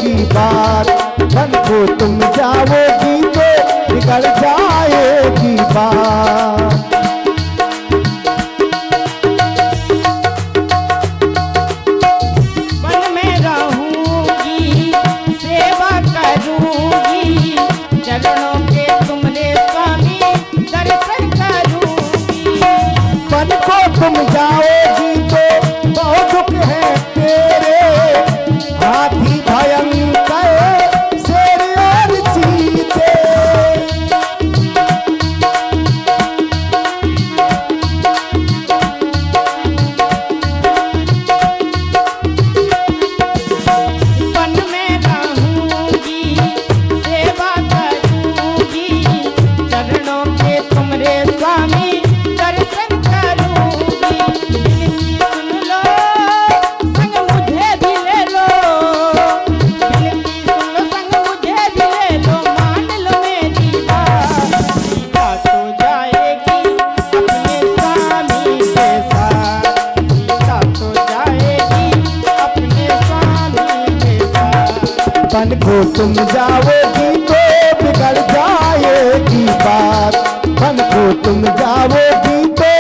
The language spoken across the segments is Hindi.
जाएगी बात, बन को तुम जाओगी तो बिगड़ जाएगी बात। वन में रहूंगी सेवा करूंगी, चरणों के तुमरे स्वामी दर्शन करूंगी। बन को तुम जाओगी तो बहुत दुख है तेरे, हाथी भयंकर शेर और चीते। वन में रहूंगी सेवा करूंगी, चरणों के तुमरे स्वामी दर्शन करूंगी। विनती सुन लो संग मुझे भी ले लो, विनती सुन लो संग मुझे भी ले लो, मान लो मेरी बात। सीता तो जाएगी अपने स्वामी के साथ, सीता तो जाएगी अपने स्वामी के साथ। बन को तुम जाओगी तो बिगड़ जाएगी बात, बन को तुम जाओगी तो।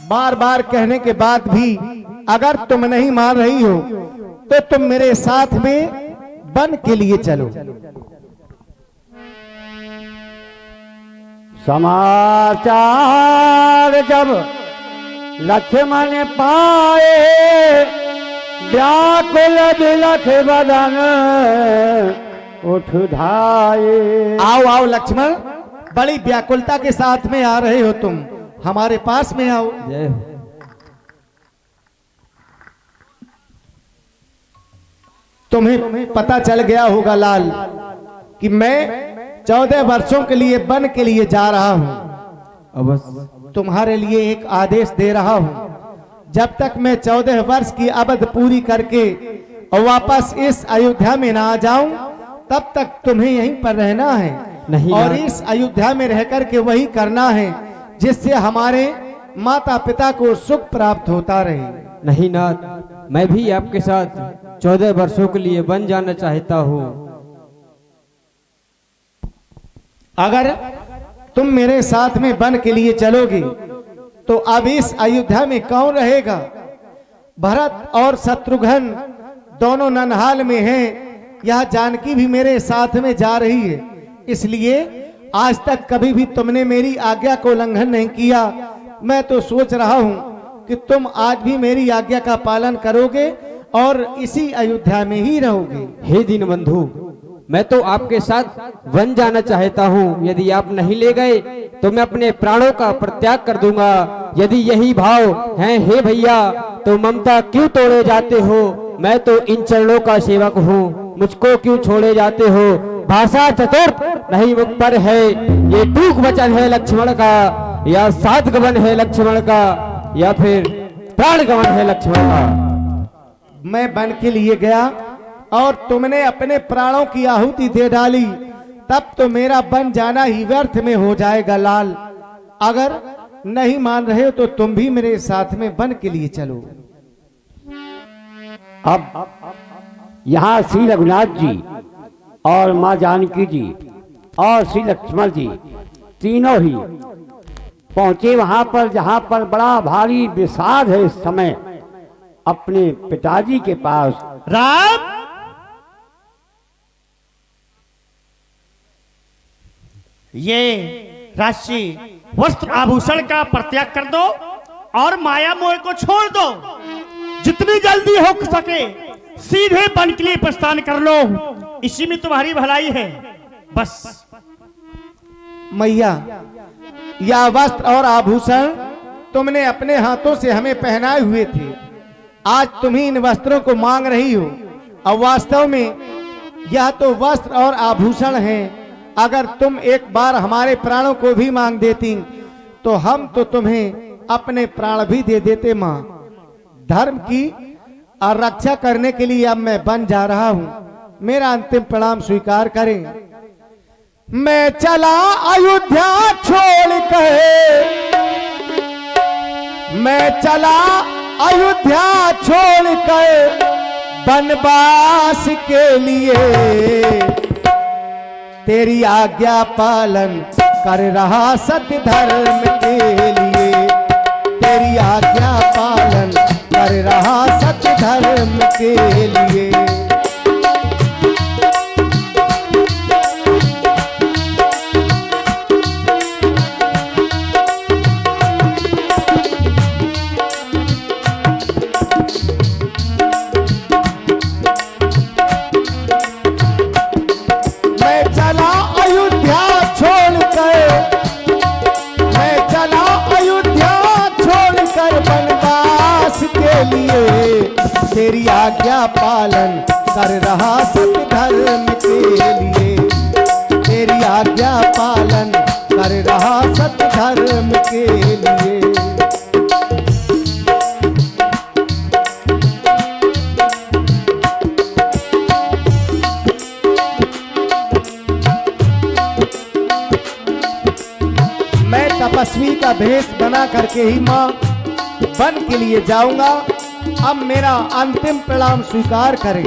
बार बार कहने के बाद भी अगर तुम नहीं मान रही हो तो तुम मेरे साथ में बन के लिए चलो। समाचार जब लक्ष्मण पाए, व्याकुल बिलख बदन उठ धाये। आओ आओ लक्ष्मण, बड़ी व्याकुलता के साथ में आ रहे हो तुम, हमारे पास में आओ। तुम्हें पता चल गया होगा लाल कि मैं 14 वर्षों के लिए वन के लिए जा रहा हूं। अवश्य तुम्हारे लिए एक आदेश दे रहा हूं, जब तक मैं 14 वर्ष की अवधि पूरी करके और वापस इस अयोध्या में ना आ जाऊं, तब तक तुम्हें यहीं पर रहना है। नहीं और ना। इस अयोध्या में रह करके वही करना है जिससे हमारे माता पिता को सुख प्राप्त होता रहे। नहीं नाथ, मैं भी आपके साथ 14 वर्षों के लिए वन जाना चाहता हूँ। अगर तुम मेरे साथ में वन के लिए चलोगे तो अब इस अयोध्या में कौन रहेगा? भरत और शत्रुघ्न दोनों ननहाल में हैं। यह जानकी भी मेरे साथ में जा रही है, इसलिए आज तक कभी भी तुमने मेरी आज्ञा को उल्लंघन नहीं किया। मैं तो सोच रहा हूं कि तुम आज भी मेरी आज्ञा का पालन करोगे और इसी अयोध्या में ही रहोगे। हे दीनबंधु, मैं तो आपके साथ वन जाना चाहता हूँ। यदि आप नहीं ले गए तो मैं अपने प्राणों का परित्याग कर दूंगा। यदि यही भाव है हे भैया, तो ममता क्यों तोड़े जाते हो? मैं तो इन चरणों का सेवक हूँ, मुझको क्यों छोड़े जाते हो? भाषा चतुर नहीं मुख पर है, ये टूक वचन है लक्ष्मण का, या साध गमन है लक्ष्मण का, या फिर प्राण गमन है लक्ष्मण का। मैं वन के लिए गया और तुमने अपने प्राणों की आहुति दे डाली, तब तो मेरा वन जाना ही व्यर्थ में हो जाएगा लाल। अगर नहीं मान रहे हो तो तुम भी मेरे साथ में वन के लिए चलो। अब यहाँ श्री रघुनाथ जी और माँ जानकी जी और श्री लक्ष्मण जी तीनों ही पहुंचे वहां पर जहां पर बड़ा भारी विषाद है इस समय अपने पिताजी के पास। राम, ये राशि वस्त्र आभूषण का परित्याग कर दो और माया मोह को छोड़ दो। जितनी जल्दी हो सके सीधे वन के लिए प्रस्थान कर लो, इसी में तुम्हारी भलाई है। बस मैया, यह वस्त्र और आभूषण तुमने अपने हाथों से हमें पहनाए हुए थे, आज तुम ही इन वस्त्रों को मांग रही हो। अब वास्तव में यह तो वस्त्र और आभूषण हैं। अगर तुम एक बार हमारे प्राणों को भी मांग देती तो हम तो तुम्हें अपने प्राण भी दे देते। माँ, धर्म की रक्षा करने के लिए अब मैं बन जा रहा हूँ, मेरा अंतिम प्रणाम स्वीकार करें। मैं चला अयोध्या छोड़ कर, मैं चला अयोध्या छोड़कर वनवास के लिए तेरी आज्ञा पालन कर रहा सत्य धर्म के लिए, तेरी आज्ञा पालन कर रहा सत्य धर्म के लिए। मैं चला अयोध्या छोड़कर वनवास के लिए तेरी आज्ञा पालन कर रहा सत्य धर्म के लिए, तेरी आज्ञा पालन कर रहा सत्य धर्म के लिए। मैं तपस्वी का भेष बना करके ही मां वन के लिए जाऊंगा। अब मेरा अंतिम प्रणाम स्वीकार करें।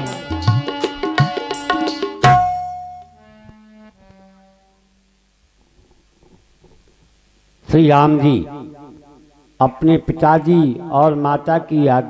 श्री राम जी अपने पिताजी और माता की आज्ञा